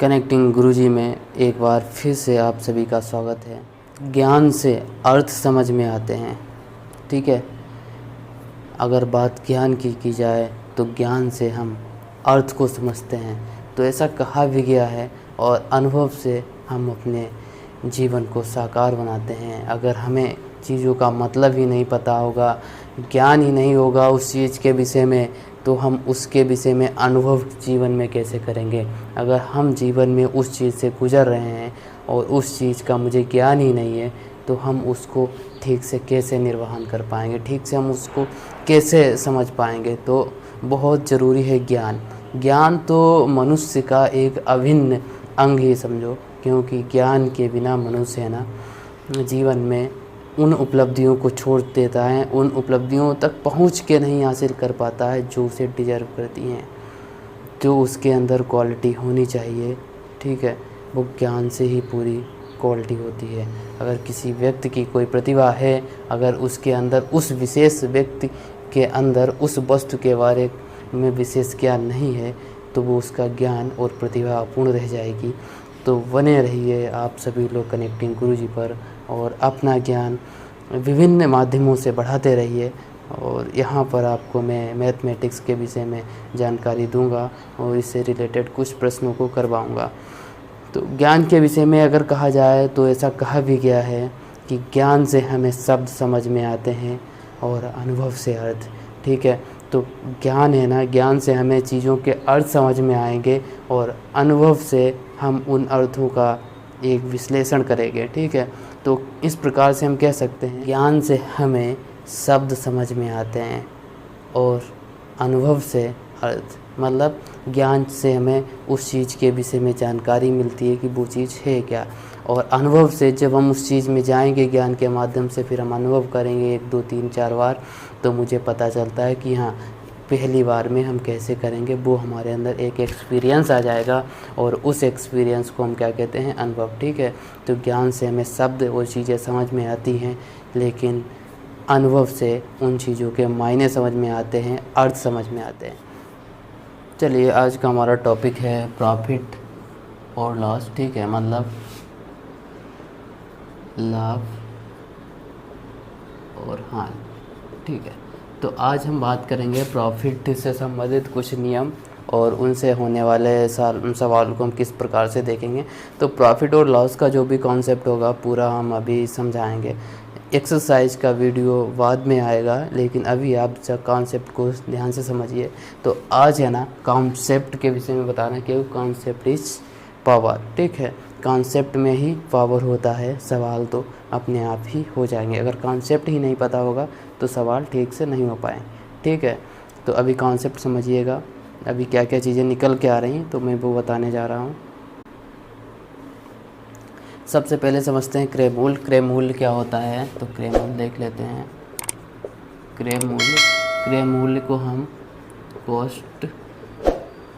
Connecting गुरुजी में एक बार फिर से आप सभी का स्वागत है। ज्ञान से अर्थ समझ में आते हैं, ठीक है। अगर बात ज्ञान की जाए तो ज्ञान से हम अर्थ को समझते हैं, तो ऐसा कहा भी गया है और अनुभव से हम अपने जीवन को साकार बनाते हैं। अगर हमें चीज़ों का मतलब ही नहीं पता होगा, ज्ञान ही नहीं होगा उस चीज़ के विषय में, तो हम उसके विषय में अनुभव जीवन में कैसे करेंगे। अगर हम जीवन में उस चीज़ से गुज़र रहे हैं और उस चीज़ का मुझे ज्ञान ही नहीं है, तो हम उसको ठीक से कैसे निर्वहन कर पाएंगे, ठीक से हम उसको कैसे समझ पाएंगे। तो बहुत ज़रूरी है ज्ञान। ज्ञान तो मनुष्य का एक अभिन्न अंग ही समझो, क्योंकि ज्ञान के बिना मनुष्य है ना जीवन में उन उपलब्धियों को छोड़ देता है, उन उपलब्धियों तक पहुंच के नहीं हासिल कर पाता है जो उसे डिज़र्व करती हैं, जो उसके अंदर क्वालिटी होनी चाहिए, ठीक है। वो ज्ञान से ही पूरी क्वालिटी होती है। अगर किसी व्यक्ति की कोई प्रतिभा है, अगर उसके अंदर उस विशेष व्यक्ति के अंदर उस वस्तु के बारे में विशेष ज्ञान नहीं है, तो वो उसका ज्ञान और प्रतिभा अपूर्ण रह जाएगी। तो बने रहिए आप सभी लोग कनेक्टिंग गुरुजी पर और अपना ज्ञान विभिन्न माध्यमों से बढ़ाते रहिए। और यहाँ पर आपको मैं मैथमेटिक्स के विषय में जानकारी दूंगा और इससे रिलेटेड कुछ प्रश्नों को करवाऊंगा। तो ज्ञान के विषय में अगर कहा जाए तो ऐसा कहा भी गया है कि ज्ञान से हमें शब्द समझ में आते हैं और अनुभव से अर्थ, ठीक है। तो ज्ञान है ना, ज्ञान से हमें चीज़ों के अर्थ समझ में आएंगे और अनुभव से हम उन अर्थों का एक विश्लेषण करेंगे, ठीक है। तो इस प्रकार से हम कह सकते हैं ज्ञान से हमें शब्द समझ में आते हैं और अनुभव से अर्थ, मतलब ज्ञान से हमें उस चीज़ के विषय में जानकारी मिलती है कि वो चीज़ है क्या, और अनुभव से जब हम उस चीज़ में जाएंगे ज्ञान के माध्यम से, फिर हम अनुभव करेंगे 1 2 3 4 बार, तो मुझे पता चलता है कि हाँ पहली बार में हम कैसे करेंगे। वो हमारे अंदर एक एक्सपीरियंस आ जाएगा और उस एक्सपीरियंस को हम क्या कहते हैं, अनुभव, ठीक है। तो ज्ञान से हमें शब्द और चीज़ें समझ में आती हैं, लेकिन अनुभव से उन चीज़ों के मायने समझ में आते हैं, अर्थ समझ में आते हैं। चलिए आज का हमारा टॉपिक है प्रॉफिट और लॉस, ठीक है, मतलब लाभ और हानि, ठीक है। तो आज हम बात करेंगे प्रॉफिट से संबंधित कुछ नियम और उनसे होने वाले सवाल को हम किस प्रकार से देखेंगे। तो प्रॉफिट और लॉस का जो भी कॉन्सेप्ट होगा पूरा हम अभी समझाएंगे। एक्सरसाइज का वीडियो बाद में आएगा, लेकिन अभी आप जब कॉन्सेप्ट को ध्यान से समझिए। तो आज है ना कॉन्सेप्ट के विषय में बताना, क्योंकि कॉन्सेप्ट इज पावर, ठीक है। कॉन्सेप्ट में ही पावर होता है, सवाल तो अपने आप ही हो जाएंगे। अगर कॉन्सेप्ट ही नहीं पता होगा तो सवाल ठीक से नहीं हो पाए, ठीक है। तो अभी कॉन्सेप्ट समझिएगा, अभी क्या क्या चीज़ें निकल के आ रही हैं तो मैं वो बताने जा रहा हूँ। सबसे पहले समझते हैं क्रय मूल्य। क्रय मूल्य क्या होता है, तो क्रय मूल्य देख लेते हैं। क्रय मूल्य को हम कॉस्ट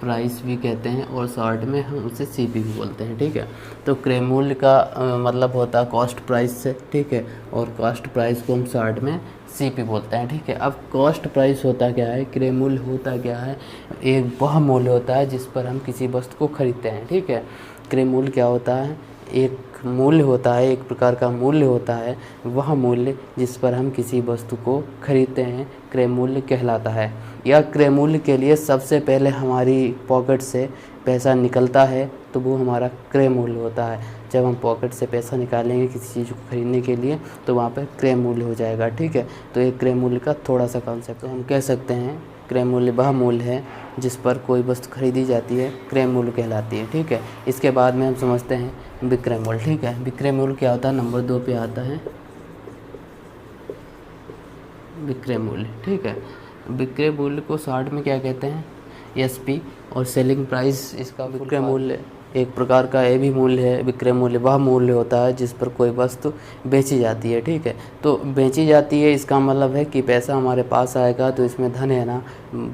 प्राइस भी कहते हैं और शॉर्ट में हम उसे सीपी भी बोलते हैं, ठीक है। तो क्रय मूल्य का मतलब होता है कॉस्ट प्राइस से, ठीक है, और कॉस्ट प्राइस को हम शॉर्ट में सीपी बोलते हैं, ठीक है। अब कॉस्ट प्राइस होता क्या है, क्रय मूल्य होता क्या है, एक वह मूल्य होता है जिस पर हम किसी वस्तु को खरीदते हैं, ठीक है। क्रय मूल्य क्या होता है, एक मूल्य होता है, एक प्रकार का मूल्य होता है, वह मूल्य जिस पर हम किसी वस्तु को खरीदते हैं क्रय मूल्य कहलाता है। या क्रय मूल्य के लिए सबसे पहले हमारी पॉकेट से पैसा निकलता है तो वो हमारा क्रय मूल्य होता है। जब हम पॉकेट से पैसा निकालेंगे किसी चीज़ को खरीदने के लिए तो वहाँ पर क्रय मूल्य हो जाएगा, ठीक है। तो एक क्रय मूल्य का थोड़ा सा कॉन्सेप्ट तो हम कह सकते हैं क्रय मूल्य वह मूल्य है जिस पर कोई वस्तु खरीदी जाती है, क्रय मूल्य कहलाती है, ठीक है। इसके बाद में हम समझते हैं विक्रय मूल्य, ठीक है। विक्रय मूल्य क्या होता है, नंबर 2 पे आता है विक्रय मूल्य, ठीक है। विक्रय मूल्य को शॉर्ट में क्या कहते हैं, एसपी, और सेलिंग प्राइस इसका विक्रय मूल्य एक प्रकार का ये भी मूल्य है। विक्रय मूल्य वह मूल्य होता है जिस पर कोई वस्तु बेची जाती है, ठीक है। तो बेची जाती है इसका मतलब है कि पैसा हमारे पास आएगा तो इसमें धन है ना,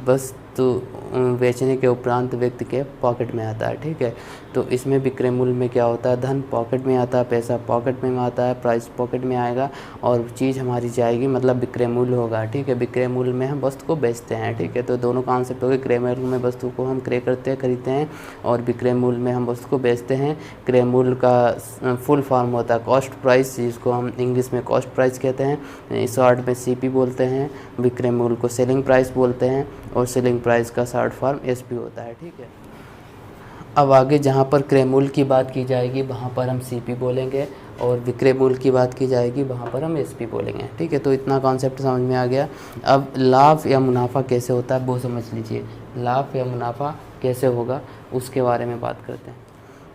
वस्तु बेचने के उपरांत व्यक्ति के पॉकेट में आता है, ठीक है। तो इसमें विक्रय मूल्य में क्या होता है, धन पॉकेट में आता है, पैसा पॉकेट में आता है, प्राइस पॉकेट में आएगा और चीज़ हमारी जाएगी, मतलब विक्रय मूल्य होगा। ठीक है, विक्रय मूल्य में हम वस्तु को बेचते हैं। ठीक है, तो दोनों कॉन्सेप्ट हो गए। क्रय मूल्य में वस्तु को हम क्रय करते हैं, खरीदते हैं, और विक्रय मूल्य में हम वस्तु को बेचते हैं। क्रय मूल्य का फुल फॉर्म होता है कॉस्ट प्राइस, जिसको हम इंग्लिश में कॉस्ट प्राइस कहते हैं, शॉर्ट में सीपी बोलते हैं। विक्रय मूल्य को सेलिंग प्राइस बोलते हैं और सेलिंग प्राइस का शॉर्ट फॉर्म एसपी होता है। ठीक है, अब आगे जहाँ पर क्रय मूल्य की बात की जाएगी वहाँ पर हम सीपी बोलेंगे, और विक्रय मूल्य की बात की जाएगी वहाँ पर हम एसपी बोलेंगे। ठीक है, तो इतना कॉन्सेप्ट समझ में आ गया। अब लाभ या मुनाफा कैसे होता है वो समझ लीजिए। लाभ या मुनाफा कैसे होगा उसके बारे में बात करते हैं।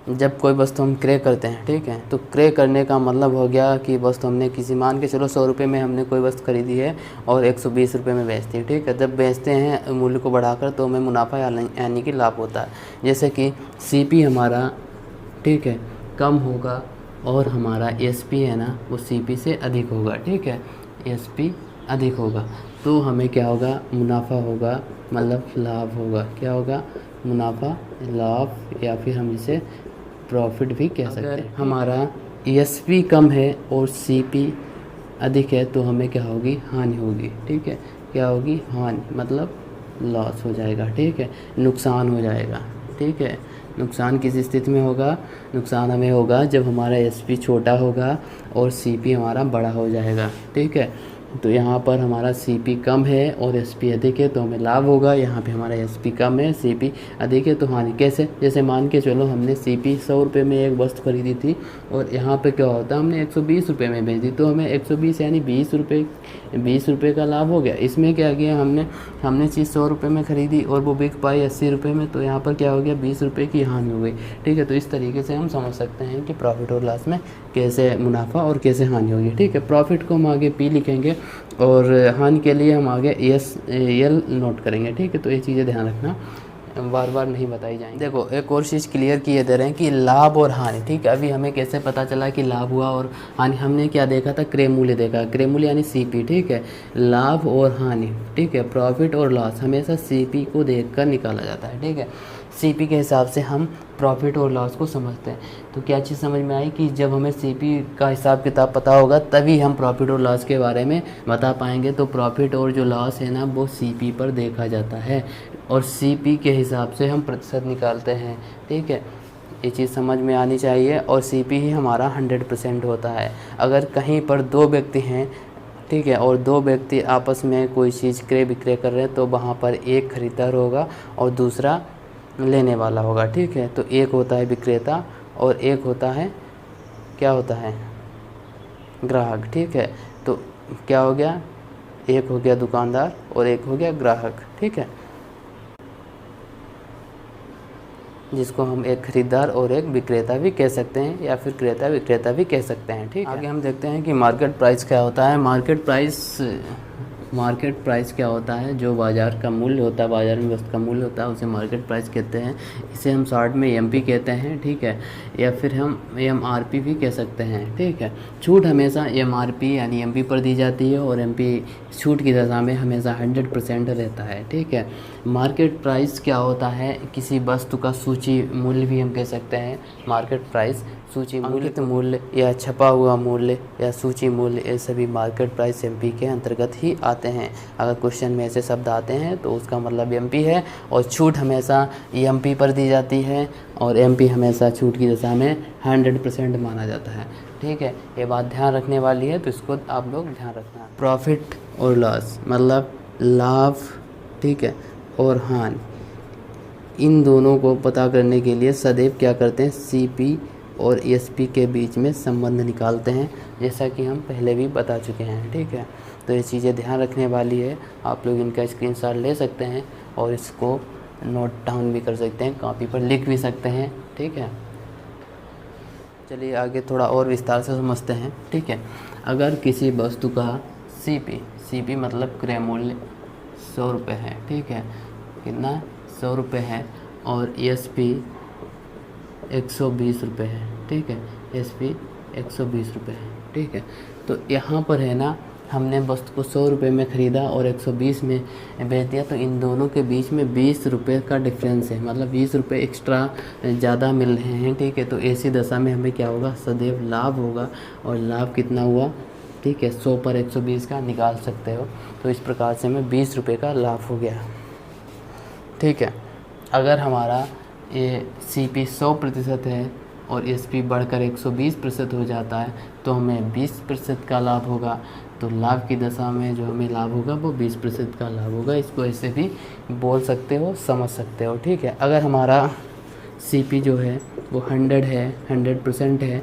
जब कोई वस्तु हम क्रय करते हैं, ठीक है, तो क्रय करने का मतलब हो गया कि वस्तु हमने किसी, मान के चलो 100 रुपये में हमने कोई वस्तु खरीदी है और 120 रुपये में बेचती है। ठीक है, जब बेचते हैं मूल्य को बढ़ाकर तो हमें मुनाफा यानी कि लाभ होता है। जैसे कि सीपी हमारा, ठीक है, कम होगा और हमारा एसपी है ना वो सीपी से अधिक होगा। ठीक है, एसपी अधिक होगा तो हमें क्या होगा, मुनाफा होगा, मतलब लाभ होगा। क्या होगा, मुनाफा, लाभ, या फिर हम इसे प्रॉफिट भी कह सकते हैं। हमारा एसपी कम है और सीपी अधिक है तो हमें क्या होगी, हानि होगी। ठीक है, क्या होगी, हानि, मतलब लॉस हो जाएगा। ठीक है, नुकसान हो जाएगा। ठीक है, नुकसान किस स्थिति में होगा, नुकसान हमें होगा जब हमारा एसपी छोटा होगा और सीपी हमारा बड़ा हो जाएगा। ठीक है, तो यहाँ पर हमारा सीपी कम है और एसपी अधिक है तो हमें लाभ होगा। यहाँ पे हमारा एसपी कम है, सीपी अधिक है तो हानि। कैसे, जैसे मान के चलो हमने सीपी 100 रुपये में एक वस्तु खरीदी थी और यहाँ पे क्या होता है, हमने 120 रुपये में बेच दी, तो हमें 120 यानी 20 रुपये का लाभ हो गया। इसमें क्या किया हमने चीज़ 100 रुपये में खरीदी और वो बिक पाई 80 रुपये में, तो यहाँ पर क्या हो गया, 20 रुपये की हानि हो गई। ठीक है, तो इस तरीके से हम समझ सकते हैं कि प्रॉफिट और लॉस में कैसे मुनाफा और कैसे हानि होगी। ठीक है, प्रॉफिट को हम आगे पी लिखेंगे और हानि के लिए हम आगे एल नोट करेंगे। ठीक है, तो ये चीज़ें ध्यान रखना, बार बार नहीं बताई जाएंगी। देखो एक और चीज़ क्लियर किए दे रहे हैं कि लाभ और हानि। ठीक है, अभी हमें कैसे पता चला कि लाभ हुआ और हानि, हमने क्या देखा था, क्रय मूल्य देखा, क्रय मूल्य यानी सीपी। ठीक है, लाभ और हानि, ठीक है, प्रॉफिट और लॉस हमेशा सीपी को देखकर निकाला जाता है। ठीक है, सीपी के हिसाब से हम प्रॉफिट और लॉस को समझते हैं। तो क्या चीज़ समझ में आई कि जब हमें सीपी का हिसाब किताब पता होगा तभी हम प्रॉफिट और लॉस के बारे में बता पाएंगे। तो प्रॉफिट और जो लॉस है ना वो सीपी पर देखा जाता है और सीपी के हिसाब से हम प्रतिशत निकालते हैं। ठीक है, ये चीज़ समझ में आनी चाहिए। और सीपी ही हमारा 100% होता है। अगर कहीं पर 2 व्यक्ति हैं, ठीक है, और 2 व्यक्ति आपस में कोई चीज़ क्रय विक्रय कर रहे हैं तो वहाँ पर एक खरीदार होगा और दूसरा लेने वाला होगा। ठीक है, तो एक होता है विक्रेता और एक होता है, क्या होता है, ग्राहक। ठीक है, तो क्या हो गया, एक हो गया दुकानदार और एक हो गया ग्राहक। ठीक है, जिसको हम एक खरीदार और एक विक्रेता भी कह सकते हैं या फिर क्रेता विक्रेता भी कह सकते हैं। ठीक है, आगे हम देखते हैं कि मार्केट प्राइस क्या होता है। मार्केट प्राइस क्या होता है, जो बाज़ार का मूल्य होता है, बाज़ार में वस्तु का मूल्य होता है उसे मार्केट प्राइस कहते हैं। इसे हम शॉर्ट में एमपी कहते हैं। ठीक है, या फिर हम एमआरपी भी कह सकते हैं। ठीक है, छूट हमेशा एमआरपी यानी एमपी पर दी जाती है और एमपी छूट की दशा में हमेशा 100% रहता है। ठीक है, मार्केट प्राइस क्या होता है, किसी वस्तु का सूची मूल्य भी हम कह सकते हैं। मार्केट प्राइस सूची मूल्य, मूल्य या छपा हुआ मूल्य या सूची मूल्य, ये सभी मार्केट प्राइस एमपी के अंतर्गत ही आते हैं। अगर क्वेश्चन में ऐसे शब्द आते हैं तो उसका मतलब एमपी है। और छूट हमेशा एमपी पर दी जाती है और एमपी हमेशा छूट की दशा में 100% माना जाता है। ठीक है, ये बात ध्यान रखने वाली है, तो इसको आप लोग ध्यान रखना। प्रॉफिट और लॉस मतलब लाभ, ठीक है, और हानि, इन दोनों को पता करने के लिए सदैव क्या करते हैं, सीपी और एसपी के बीच में संबंध निकालते हैं, जैसा कि हम पहले भी बता चुके हैं। ठीक है, तो ये चीज़ें ध्यान रखने वाली है। आप लोग इनका स्क्रीनशॉट ले सकते हैं और इसको नोट डाउन भी कर सकते हैं, कॉपी पर लिख भी सकते हैं। ठीक है, चलिए आगे थोड़ा और विस्तार से समझते हैं। ठीक है, अगर किसी वस्तु का सीपी मतलब क्रय मूल्य 100 रुपये है। ठीक है, कितना, 100 रुपये है और एसपी 120 रुपये है। ठीक है, एसपी 120 रुपये है। ठीक है, तो यहाँ पर है ना हमने वस्तु को 100 रुपये में ख़रीदा और 120 में बेच दिया, तो इन दोनों के बीच में 20 रुपये का डिफरेंस है, मतलब 20 रुपये एक्स्ट्रा ज़्यादा मिल रहे हैं, ठीक है। तो ऐसी दशा में हमें क्या होगा, सदैव लाभ होगा। और लाभ कितना हुआ, ठीक है, 100 पर 120 का निकाल सकते हो। तो इस प्रकार से हमें 20 रुपये का लाभ हो गया, ठीक है। अगर हमारा ये CP 100% है और SP बढ़कर 120% हो जाता है तो हमें 20% का लाभ होगा। तो लाभ की दशा में जो हमें लाभ होगा वो 20% का लाभ होगा। इसको ऐसे भी बोल सकते हो, समझ सकते हो, ठीक है। अगर हमारा CP जो है वो 100% है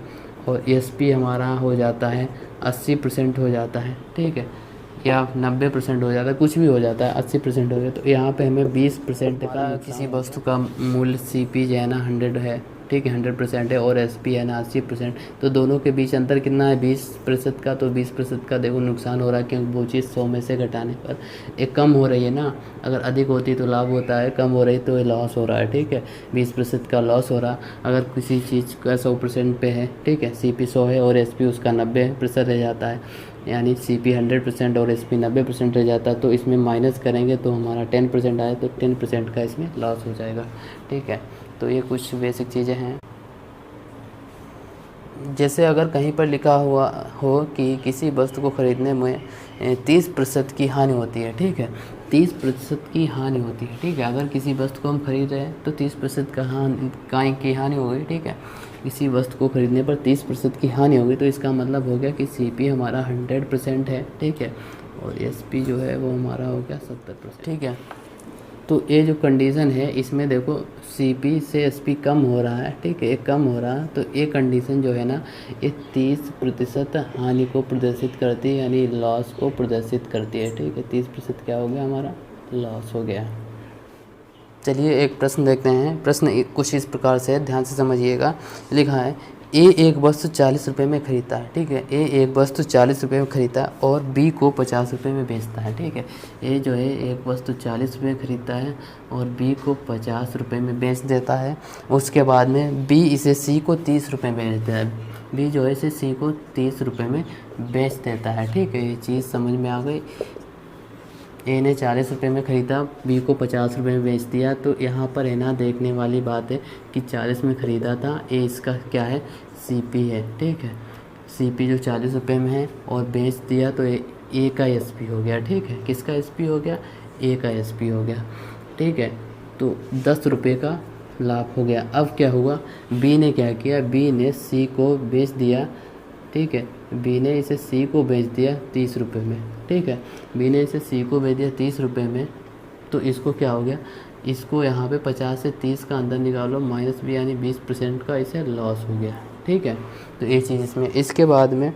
और SP हमारा हो जाता है 80% हो जाता है, ठीक है, या 90% हो जाता है, कुछ भी हो जाता है, 80% हो गया, तो यहाँ पे हमें 20% का किसी वस्तु का मूल्य CP जो है ना 100 है, ठीक है, 100% है, और SP है ना 80%। तो दोनों के बीच अंतर कितना है, 20% का। तो 20% का देखो नुकसान हो रहा है, क्योंकि वो चीज़ 100 में से घटाने पर एक कम हो रही है ना। अगर अधिक होती तो लाभ होता है, कम हो रही तो लॉस हो रहा है, ठीक है, 20% का लॉस हो रहा। अगर किसी चीज़ का 100% पे है, ठीक है, CP 100 है और SP उसका 90% रह जाता है, यानी CP 100% और SP 90% रह जाता है, तो इसमें माइनस करेंगे तो हमारा 10% आए, तो 10% का इसमें लॉस हो जाएगा, ठीक है। तो ये कुछ बेसिक चीज़ें हैं। जैसे अगर कहीं पर लिखा हुआ हो कि किसी वस्तु को खरीदने में 30% की हानि होती है, ठीक है, 30% की हानि होती है, ठीक है। अगर किसी वस्तु को हम खरीद रहे हैं तो 30% की हानि हो गई, ठीक है। किसी वस्तु को खरीदने पर 30% की हानि होगी, तो इसका मतलब हो गया कि CP हमारा 100% है, ठीक है, और SP जो है वो हमारा हो गया 70%, ठीक है। तो ये जो कंडीशन है इसमें देखो CP से SP कम हो रहा है, ठीक है, ये कम हो रहा है, तो ये कंडीशन जो है ना ये 30% हानि को प्रदर्शित करती है, यानी लॉस को प्रदर्शित करती है, ठीक है। 30% क्या हो गया, हमारा लॉस हो गया। चलिए एक प्रश्न देखते हैं। प्रश्न कुछ इस प्रकार से है, ध्यान से समझिएगा। लिखा है A एक वस्तु 40 रुपये में ख़रीदता है, ठीक है, A एक वस्तु 40 रुपये में ख़रीदता है और B को 50 रुपये में बेचता है, ठीक है। A जो है एक वस्तु 40 रुपये में ख़रीदता है और B को 50 रुपये में बेच देता है। उसके बाद में B इसे C को 30 रुपये में बेच देता है, B जो है इसे C को 30 रुपये में बेच देता है, ठीक है। ये चीज़ समझ में आ गई। A ने 40 रुपये में ख़रीदा, B को 50 रुपये में बेच दिया। तो यहाँ पर है ना देखने वाली बात है कि 40 में ख़रीदा था, A इसका क्या है, CP है, ठीक है। CP जो 40 रुपये में है और बेच दिया तो A का SP हो गया, ठीक है। किसका SP हो गया, A का SP हो गया, ठीक है। तो 10 रुपये का लाभ हो गया। अब क्या हुआ, B ने क्या किया, B ने C को बेच दिया, ठीक है, B ने इसे C को बेच दिया 30 रुपये में, ठीक है। B ने इसे C को बेच दिया 30 रुपये में, तो इसको क्या हो गया, इसको यहाँ पे 50 से 30 का अंदर निकालो, -B यानी 20% का इसे लॉस हो गया, ठीक है। तो ये चीज़ इसमें, इसके बाद में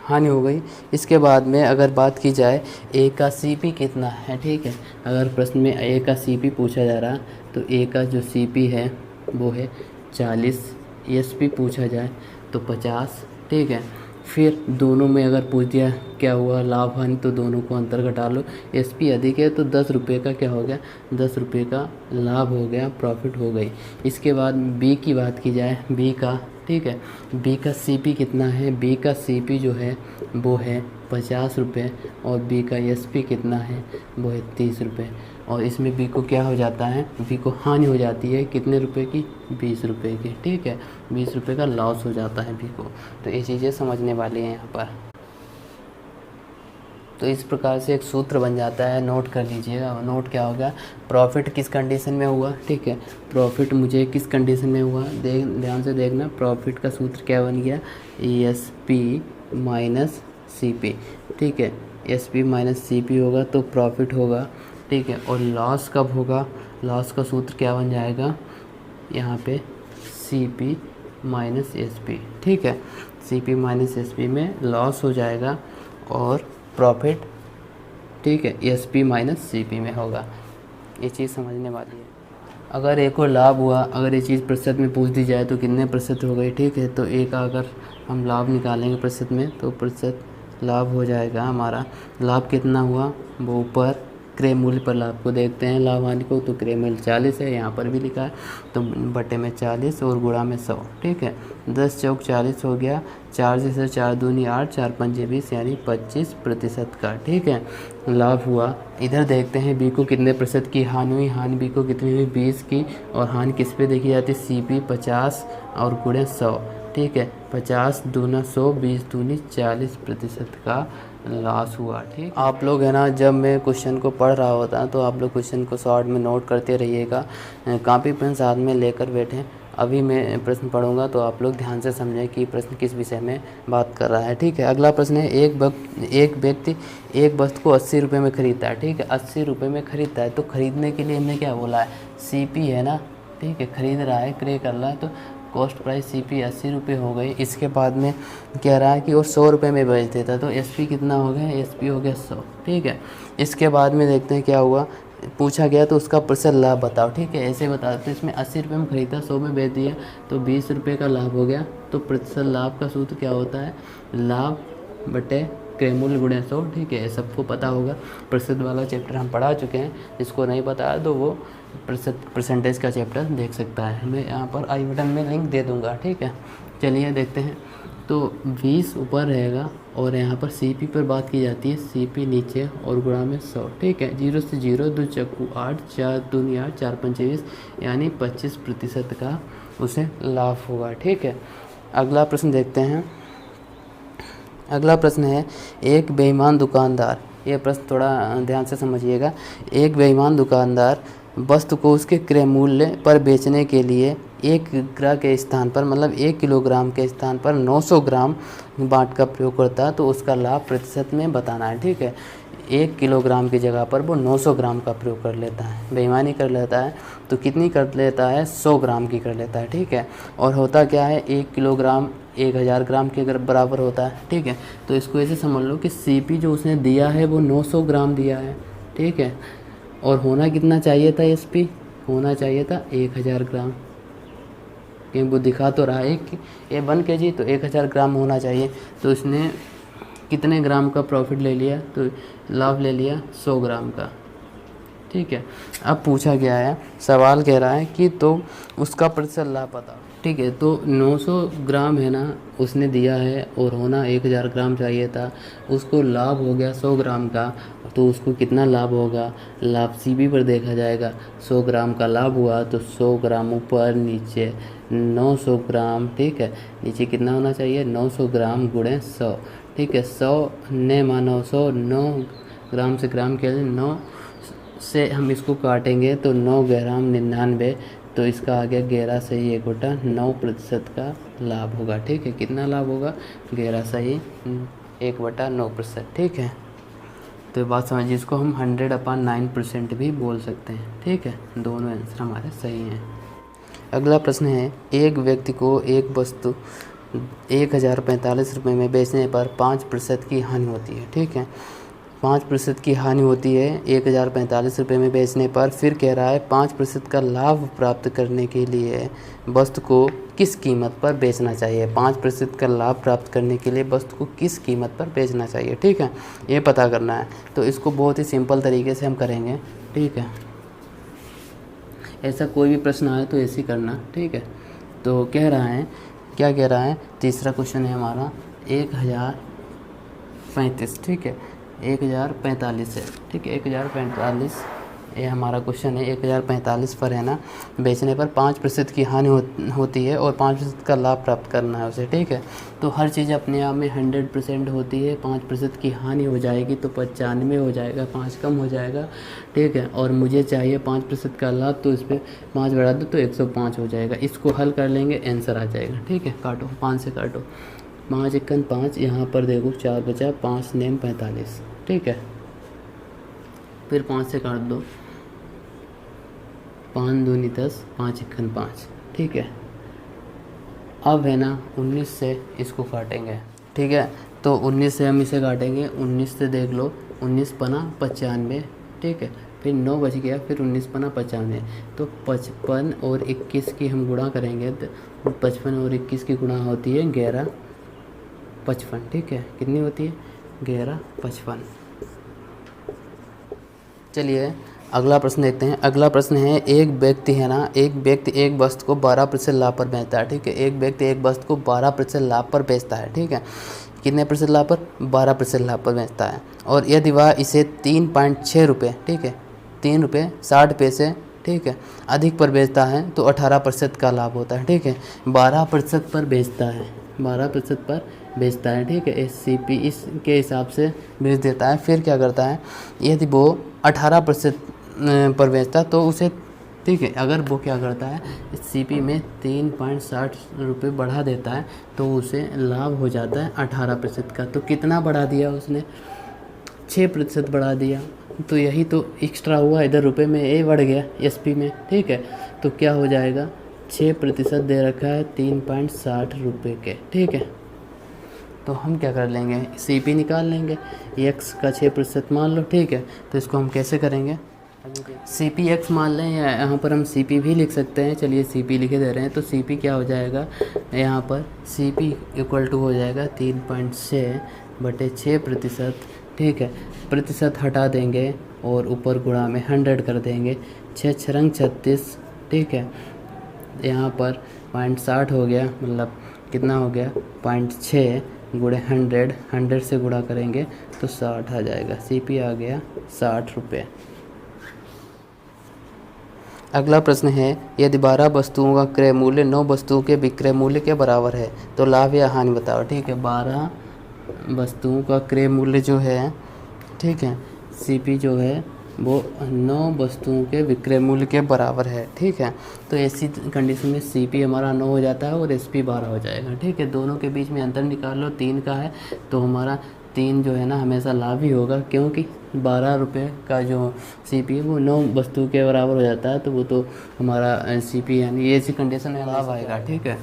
हानि हो गई। इसके बाद में अगर बात की जाए A का CP कितना है, ठीक है, अगर प्रश्न में A का CP पूछा जा रहा तो A का जो CP है वो है 40, SP पूछा जाए तो 50, ठीक है। फिर दोनों में अगर पूछ दिया क्या हुआ लाभ हानि, तो दोनों को अंतर घटा लो। SP अधिक है तो 10 रुपये का क्या हो गया, 10 रुपये का लाभ हो गया, प्रॉफिट हो गई। इसके बाद B की बात की जाए, B का, ठीक है, B का CP कितना है, B का CP जो है वो है 50 रुपये और B का SP कितना है, वो है 30 रुपये। और इसमें B को क्या हो जाता है, B को हानि हो जाती है कितने रुपए की, 20 रुपये की, ठीक है, 20 रुपये का लॉस हो जाता है B को। तो ये चीज़ें समझने वाली हैं यहाँ पर। तो इस प्रकार से एक सूत्र बन जाता है, नोट कर लीजिएगा। नोट क्या होगा, प्रॉफिट किस कंडीशन में हुआ, ठीक है, प्रॉफिट मुझे किस कंडीशन में हुआ, ध्यान से देखना। प्रॉफिट का सूत्र क्या बन गया, SP माइनस CP, ठीक है, SP माइनस CP होगा तो प्रॉफिट होगा, ठीक है। और लॉस कब होगा, लॉस का सूत्र क्या बन जाएगा, यहाँ पे CP माइनस SP, ठीक है, CP माइनस SP में लॉस हो जाएगा और प्रॉफिट, ठीक है, SP माइनस CP में होगा। ये चीज़ समझने वाली है। अगर एक और लाभ हुआ, अगर ये चीज़ प्रतिशत में पूछ दी जाए तो कितने प्रतिशत हो गई, ठीक है। तो एक अगर हम लाभ निकालेंगे प्रतिशत में तो प्रतिशत लाभ हो जाएगा हमारा, लाभ कितना हुआ वो ऊपर क्रय मूल्य पर लाभ को देखते हैं, लाभ हानि को, तो क्रय मूल्य 40 है, यहाँ पर भी लिखा है, तो बटे में 40 और गुणा में 100। ठीक है, 10 चौक 40 हो गया, 4 से 4 दूनी 8, 4 पंजे 20 यानी 25% का। ठीक है, लाभ हुआ। इधर देखते हैं बी को कितने प्रतिशत की हानि हुई। हानि बी को कितनी हुई, 20 की, और हानि किस पे देखी जाती है, CP 50 और गुणे 100। ठीक है, 50 दूना 100, 20 दूनी 40% का लॉस हुआ। ठीक, आप लोग है ना, जब मैं क्वेश्चन को पढ़ रहा होता तो आप लोग क्वेश्चन को शॉर्ट में नोट करते रहिएगा, कॉपी पेन साथ में लेकर बैठें। अभी मैं प्रश्न पढ़ूंगा तो आप लोग ध्यान से समझें कि प्रश्न किस विषय में बात कर रहा है। ठीक है, अगला प्रश्न है, एक व्यक्ति एक वस्तु को 80 रुपये में खरीदता है। ठीक है, 80 रुपये में खरीदता है, तो खरीदने के लिए हमने क्या बोला है, CP है ना। ठीक है, खरीद रहा है, क्रय कर रहा है, तो कॉस्ट प्राइस CP 80 रुपये हो गई। इसके बाद में कह रहा है कि और 100 रुपये में बेच देता, तो SP कितना हो गया, SP हो गया 100। ठीक है, इसके बाद में देखते हैं क्या हुआ, पूछा गया तो उसका प्रतिशत लाभ बताओ। ठीक है, ऐसे बता देते, इसमें 80 रुपये में खरीदा, 100 में बेच दिया, तो 20 रुपये का लाभ हो गया। तो प्रतिशत लाभ का सूत्र क्या होता है, लाभ बटे क्रय मूल्य गुणे 100। ठीक है, सबको पता होगा, प्रतिशत वाला चैप्टर हम पढ़ा चुके हैं, जिसको नहीं पता है तो वो परसेंटेज का चैप्टर देख सकता है, मैं यहाँ पर आई बटन में लिंक दे दूँगा। ठीक है, चलिए देखते हैं। तो 20 ऊपर रहेगा और यहाँ पर CP पर बात की जाती है, CP नीचे और गुणा में 100। ठीक है, 0 से 0, 2 चक्कू 8, 4 दूनी 8, 4 पंचे 20 यानी 25% का उसे लाभ होगा। ठीक है, अगला प्रश्न देखते हैं। अगला प्रश्न है, एक बेईमान दुकानदार, ये प्रश्न थोड़ा ध्यान से समझिएगा। एक बेईमान दुकानदार वस्तु को उसके क्रय मूल्य पर बेचने के लिए 1 ग्राम के स्थान पर, मतलब 1 किलोग्राम के स्थान पर 900 ग्राम बाट का प्रयोग करता है, तो उसका लाभ प्रतिशत में बताना है। ठीक है, 1 किलोग्राम की जगह पर वो 900 ग्राम का प्रयोग कर लेता है, बेईमानी कर लेता है, तो कितनी कर लेता है, 100 ग्राम की कर लेता है। ठीक है, और होता क्या है, 1 किलोग्राम 1000 ग्राम के अगर बराबर होता है। ठीक है, तो इसको ऐसे समझ लो कि CP जो उसने दिया है वो 900 ग्राम दिया है। ठीक है, और होना कितना चाहिए था, SP होना चाहिए था 1000 ग्राम, क्योंकि वो दिखा तो रहा है कि ये 1 kg, तो 1000 ग्राम होना चाहिए। तो इसने कितने ग्राम का प्रॉफिट ले लिया, तो लाभ ले लिया 100 ग्राम का। ठीक है, अब पूछा गया है, सवाल कह रहा है कि तो उसका प्रतिशत लाभ बताओ। ठीक है, तो 900 ग्राम है ना उसने दिया है, और होना 1000 ग्राम चाहिए था, उसको लाभ हो गया 100 ग्राम का, तो उसको कितना लाभ होगा, लाभ CP पर देखा जाएगा। 100 ग्राम का लाभ हुआ, तो 100 ग्राम ऊपर, नीचे 900 ग्राम। ठीक है, नीचे कितना होना चाहिए, 900 ग्राम गुणे 100। ठीक है, 100 ने मानो 100, 9 ग्राम से ग्राम के 9 से हम इसको काटेंगे तो 9 ग्राम 99, तो इसका आ गया 11 सही 1/9% का लाभ होगा। ठीक है, कितना लाभ होगा, 11 सही 1/9%। ठीक है, तो ये बात समझिए, इसको हम 100/9% भी बोल सकते हैं। ठीक है, दोनों आंसर हमारे सही हैं। अगला प्रश्न है, एक व्यक्ति को एक वस्तु 1045 रुपये में बेचने पर 5% की हानि होती है। ठीक है, 5% की हानि होती है 1045 रुपये में बेचने पर। फिर कह रहा है 5% का लाभ प्राप्त करने के लिए वस्तु को किस कीमत पर बेचना चाहिए। 5% का लाभ प्राप्त करने के लिए वस्तु को किस कीमत पर बेचना चाहिए। ठीक है, ये पता करना है, तो इसको बहुत ही सिंपल तरीके से हम करेंगे। ठीक है, ऐसा कोई भी प्रश्न आए तो ऐसे ही करना। ठीक है, तो कह रहा है, क्या कह रहा है, तीसरा क्वेश्चन है हमारा 1035। ठीक है, 1045 है। ठीक है, 1045 ये हमारा क्वेश्चन है। 1045 पर है ना बेचने पर 5% की हानि होती है और 5% का लाभ प्राप्त करना है उसे। ठीक है, तो हर चीज़ अपने आप में 100% होती है। 5% की हानि हो जाएगी तो 95 हो जाएगा, 5 कम हो जाएगा। ठीक है, और मुझे चाहिए 5% का लाभ, तो इस पर 5 बढ़ा दो तो 105 हो जाएगा। इसको हल कर लेंगे, आंसर आ जाएगा। ठीक है, काटो, 5 से काटो, 5 एकन 5, यहाँ पर देखो 4 बचा, 5 नेम 45। ठीक है, फिर 5 से काट दो, 5 दूनी 10, 5 एकन 5। ठीक है, अब है ना 19 से इसको काटेंगे। ठीक है, तो 19 से हम इसे काटेंगे। 19 से देख लो, 19 पना 95। ठीक है, फिर 9 बच गया, फिर 19 पना 95, तो 55 और 21 की हम गुणा करेंगे, तो 55 और 21 की गुणा होती है 1155। ठीक है, कितनी होती है, 1155। चलिए अगला प्रश्न देखते हैं। अगला प्रश्न है, एक व्यक्ति है ना, एक व्यक्ति एक वस्तु को 12% लाभ पर बेचता है, ठीक है। एक व्यक्ति एक वस्तु को 12% लाभ पर बेचता है, ठीक है। कितने प्रतिशत लाभ पर? 12% लाभ पर बेचता है। और यदि वह इसे 3.6 रुपये, ठीक है, 3 रुपये 60 पैसे, ठीक है, अधिक पर बेचता है तो 18% का लाभ होता है, ठीक है। 12% पर बेचता है, 12% पर बेचता है, ठीक है। SCP इसके हिसाब से बेच देता है। फिर क्या करता है, यदि वो 18% पर बेचता तो उसे, ठीक है, अगर वो क्या करता है, CP में 3.60 रुपये बढ़ा देता है तो उसे लाभ हो जाता है 18% का। तो कितना बढ़ा दिया उसने? 6% बढ़ा दिया। तो यही तो एक्स्ट्रा हुआ, इधर रुपए में ए बढ़ गया SP में, ठीक है। तो क्या हो जाएगा, 6% दे रखा है 3.60 रुपये के, ठीक है। तो हम क्या कर लेंगे, CP निकाल लेंगे, x का 6% मान लो, ठीक है। तो इसको हम कैसे करेंगे, CP x मान लें, या यहाँ पर हम CP भी लिख सकते हैं। चलिए CP लिखे दे रहे हैं। तो CP क्या हो जाएगा, यहाँ पर CP इक्वल टू हो जाएगा 3.6/6%, ठीक है। प्रतिशत हटा देंगे और ऊपर गुणा में 100 कर देंगे, 6 छरंग 36, ठीक है। यहाँ पर 0.60 हो गया, मतलब कितना हो गया, 0.6 गुणे 100 से गुणा करेंगे तो 60 आ जाएगा। CP आ गया 60 रुपये। अगला प्रश्न है, यदि 12 वस्तुओं का क्रय मूल्य 9 वस्तुओं के विक्रय मूल्य के बराबर है तो लाभ या हानि बताओ, ठीक है। 12 वस्तुओं का क्रय मूल्य जो है, ठीक है, CP जो है वो 9 वस्तुओं के विक्रय मूल्य के बराबर है, ठीक है। तो ऐसी कंडीशन में CP हमारा 9 हो जाता है और SP 12 हो जाएगा, ठीक है। दोनों के बीच में अंतर निकाल लो, 3 का है तो हमारा 3 जो है ना हमेशा लाभ ही होगा, क्योंकि 12 रुपये का जो CP है वो 9 वस्तु के बराबर हो जाता है। तो वो तो हमारा CP यानी ऐसी कंडीशन में लाभ आएगा, ठीक है।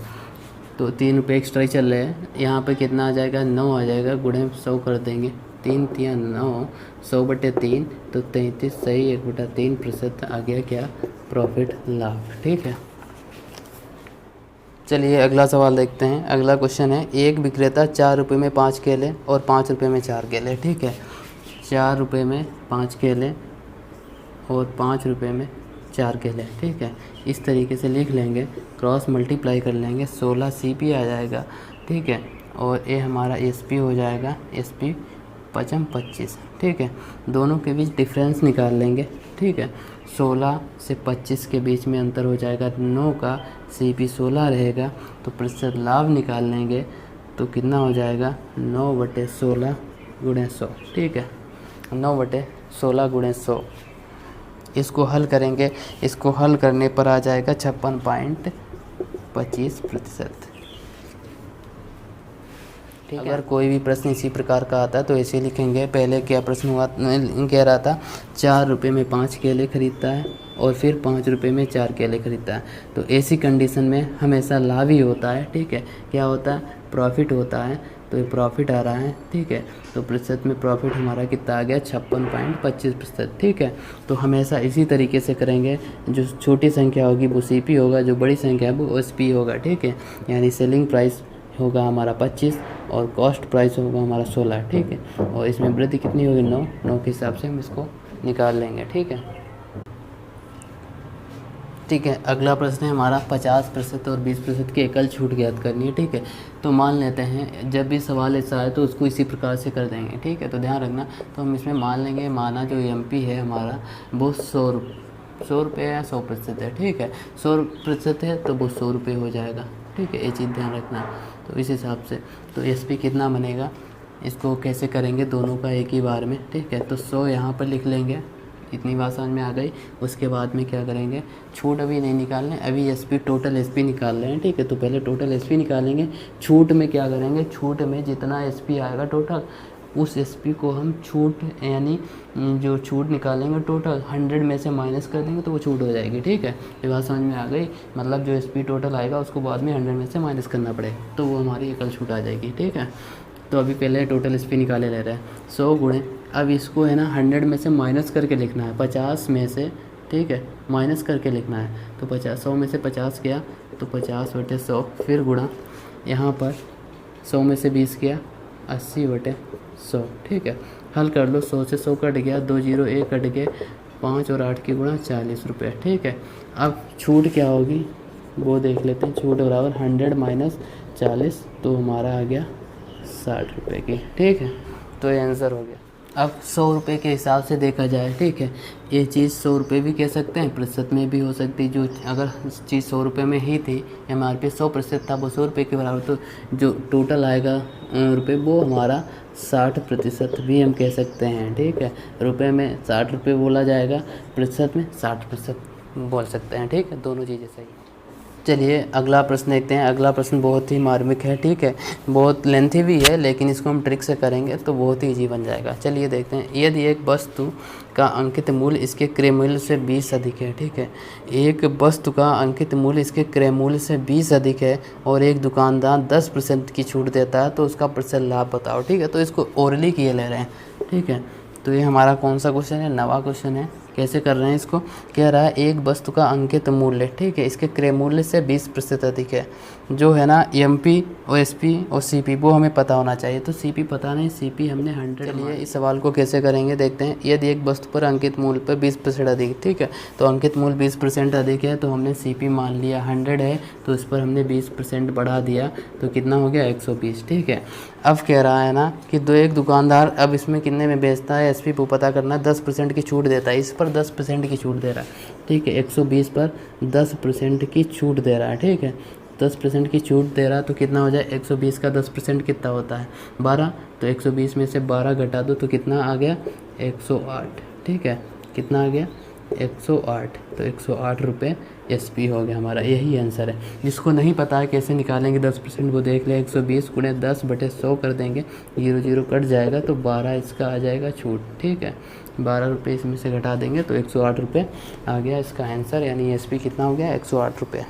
तो 3 रुपये एक्स्ट्रा ही चल रहे हैं। यहाँ पे कितना आ जाएगा, 9 आ जाएगा, गुणे 100 कर देंगे, 3 3 9, 100/3 तो 33 सही 1/3% आ गया क्या, प्रॉफिट, लाभ, ठीक है। चलिए अगला सवाल देखते हैं। अगला क्वेश्चन है, एक विक्रेता 4 रुपये में 5 केले और 5 रुपये में 4 केले, ठीक है। 4 रुपये में 5 केले और 5 रुपये में 4 केले, ठीक है। इस तरीके से लिख लेंगे, क्रॉस मल्टीप्लाई कर लेंगे, 16 CP आ जाएगा, ठीक है। और ये हमारा SP हो जाएगा, SP 25, ठीक है। दोनों के बीच डिफरेंस निकाल लेंगे, ठीक है। 16 से 25 के बीच में अंतर हो जाएगा 9 का, CP 16 रहेगा तो प्रतिशत लाभ निकाल लेंगे तो कितना हो जाएगा, 9/16 गुणे 100, ठीक है। 9/16 गुणे 100, इसको हल करेंगे। इसको हल करने पर आ जाएगा 56.25%। अगर कोई भी प्रश्न इसी प्रकार का आता है तो ऐसे लिखेंगे। पहले क्या प्रश्न हुआ, कह रहा था 4 रुपये में 5 केले खरीदता है और फिर 5 रुपये में 4 केले खरीदता है। तो ऐसी कंडीशन में हमेशा लाभ ही होता है, ठीक है। क्या होता है, प्रॉफिट होता है। तो ये प्रॉफिट आ रहा है, ठीक है। तो प्रतिशत में प्रॉफिट हमारा कितना आ गया, 56.25%, ठीक है। तो हमेशा इसी तरीके से करेंगे। जो छोटी संख्या होगी वो CP होगा, जो बड़ी संख्या है वो SP होगा, ठीक है। यानी सेलिंग प्राइस होगा हमारा 25 और कॉस्ट प्राइस होगा हमारा 16, ठीक है। और इसमें वृद्धि कितनी होगी, 9 के हिसाब से हम इसको निकाल लेंगे, ठीक है। ठीक है, अगला प्रश्न है हमारा 50% और 20% की एकल छूट ज्ञात करनी है, ठीक है। तो मान लेते हैं जब भी सवाल ऐसा आए तो उसको इसी प्रकार से कर देंगे, ठीक है। तो ध्यान रखना, तो हम इसमें मान लेंगे, माना जो MP है हमारा वो 100 रुपये या 100% है, ठीक है। 100% है तो वो 100 रुपये हो जाएगा, ठीक है। ये चीज़ ध्यान रखना। तो इस हिसाब से तो SP कितना बनेगा, इसको कैसे करेंगे, दोनों का एक ही बार में, ठीक है। तो 100 यहाँ पर लिख लेंगे, इतनी बात समझ में आ गई। उसके बाद में क्या करेंगे, छूट अभी नहीं निकालने, अभी SP टोटल SP निकाल रहे हैं, ठीक है। तो पहले टोटल SP निकालेंगे। छूट में क्या करेंगे, छूट में जितना SP आएगा टोटल, उस SP को हम छूट यानी जो छूट निकालेंगे टोटल 100 में से माइनस कर देंगे तो वो छूट हो जाएगी, ठीक है। ये बात समझ में आ गई। मतलब जो SP टोटल आएगा उसको बाद में 100 में से माइनस करना पड़ेगा तो वो हमारी एकल छूट आ जाएगी, ठीक है। तो अभी पहले टोटल SP निकाले ले रहे हैं 100 गुणे, अब इसको है ना 100 में से माइनस करके लिखना है, 50 में से, ठीक है, माइनस करके लिखना है। तो 100 में से 50 गया तो 50/100, फिर गुणा, यहाँ पर 100 में से 20 गया 80/100, ठीक है। हल कर लो, 100 से 100 कट गया, 2 0 1 कट गए, 5 और 8 की गुणा 40 रुपये, ठीक है। अब छूट क्या होगी वो देख लेते हैं। छूट बराबर 100 माइनस 40, तो हमारा आ गया 60 रुपये की, ठीक है। तो ये आंसर हो गया। अब 100 रुपये के हिसाब से देखा जाए, ठीक है, ये चीज़ 100 रुपये भी कह सकते हैं, प्रतिशत में भी हो सकती है। जो अगर चीज़ 100 रुपये में ही थी, MRP 100% था, वो 100 रुपये के बराबर, तो जो टोटल आएगा रुपये वो हमारा 60% भी हम कह सकते हैं, ठीक है। रुपये में 60 रुपये बोला जाएगा, प्रतिशत में 60% बोल सकते हैं, ठीक है। दोनों चीज़ें सही। चलिए अगला प्रश्न देखते हैं। अगला प्रश्न बहुत ही मार्मिक है, ठीक है, बहुत लेंथी भी है, लेकिन इसको हम ट्रिक से करेंगे तो बहुत ही ईजी बन जाएगा। चलिए देखते हैं। यदि एक वस्तु का अंकित मूल्य इसके क्रय मूल्य से 20 अधिक है, ठीक है, एक वस्तु का अंकित मूल्य इसके क्रय मूल्य से 20 अधिक है और एक दुकानदार 10% की छूट देता है, तो उसका प्रतिशत लाभ बताओ, ठीक है। तो इसको ओरली किए ले रहे हैं, ठीक है। तो ये हमारा कौन सा क्वेश्चन है? नवा क्वेश्चन है। कैसे कर रहे हैं इसको? कह रहा है एक वस्तु का अंकित मूल्य, ठीक है, इसके क्रय मूल्य से 20% अधिक है। जो है ना MP और SP और CP वो हमें पता होना चाहिए। तो CP पता नहीं, CP हमने 100। चलिए इस सवाल को कैसे करेंगे देखते हैं। यदि एक वस्तु पर अंकित मूल्य पर 20% अधिक, ठीक है, तो अंकित मूल्य 20% अधिक है, तो हमने CP मान लिया 100 है, तो इस पर हमने 20% बढ़ा दिया, तो कितना हो गया 120, ठीक है। अब कह रहा है ना कि एक दुकानदार अब इसमें कितने में बेचता है, SP को पता करना है, 10% की छूट देता है, इस पर 10% की छूट दे रहा है, ठीक है। 120 पर 10% की छूट दे रहा है, ठीक है, 10% की छूट दे रहा है, तो कितना हो जाए 120 का 10% कितना होता है 12, तो 120 में से 12 घटा दो तो कितना आ गया 108, ठीक है, कितना आ गया 108, तो 108 रुपये SP हो गया हमारा। यही आंसर है। जिसको नहीं पता है कैसे निकालेंगे 10% वो देख ले, 120 गुणे 10/100 कर देंगे, 0 0 कट जाएगा, तो 12 इसका आ जाएगा छूट, ठीक है, 12 रुपये इसमें से घटा देंगे तो 108 रुपये आ गया इसका आंसर, यानी SP कितना हो गया 108 रुपये,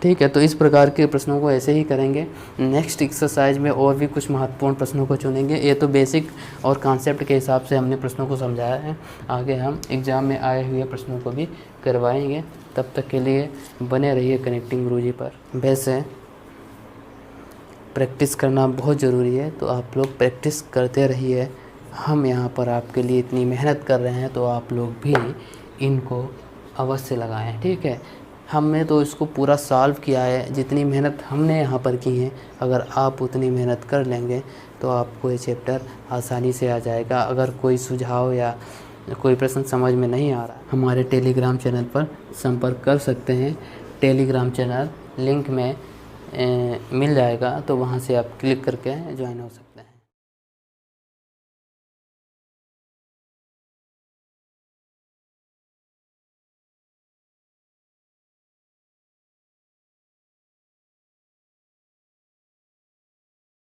ठीक है। तो इस प्रकार के प्रश्नों को ऐसे ही करेंगे। नेक्स्ट एक्सरसाइज में और भी कुछ महत्वपूर्ण प्रश्नों को चुनेंगे। ये तो बेसिक और कॉन्सेप्ट के हिसाब से हमने प्रश्नों को समझाया है, आगे हम एग्ज़ाम में आए हुए प्रश्नों को भी करवाएंगे। तब तक के लिए बने रहिए कनेक्टिंग गुरुजी पर। वैसे प्रैक्टिस करना बहुत ज़रूरी है, तो आप लोग प्रैक्टिस करते रहिए। हम यहाँ पर आपके लिए इतनी मेहनत कर रहे हैं, तो आप लोग भी इनको अवश्य लगाएं, ठीक है। हमने तो इसको पूरा सॉल्व किया है, जितनी मेहनत हमने यहाँ पर की है, अगर आप उतनी मेहनत कर लेंगे तो आपको ये चैप्टर आसानी से आ जाएगा। अगर कोई सुझाव या कोई प्रश्न समझ में नहीं आ रहा, हमारे टेलीग्राम चैनल पर संपर्क कर सकते हैं। टेलीग्राम चैनल लिंक में मिल जाएगा, तो वहाँ से आप क्लिक करके ज्वाइन हो सकते हैं।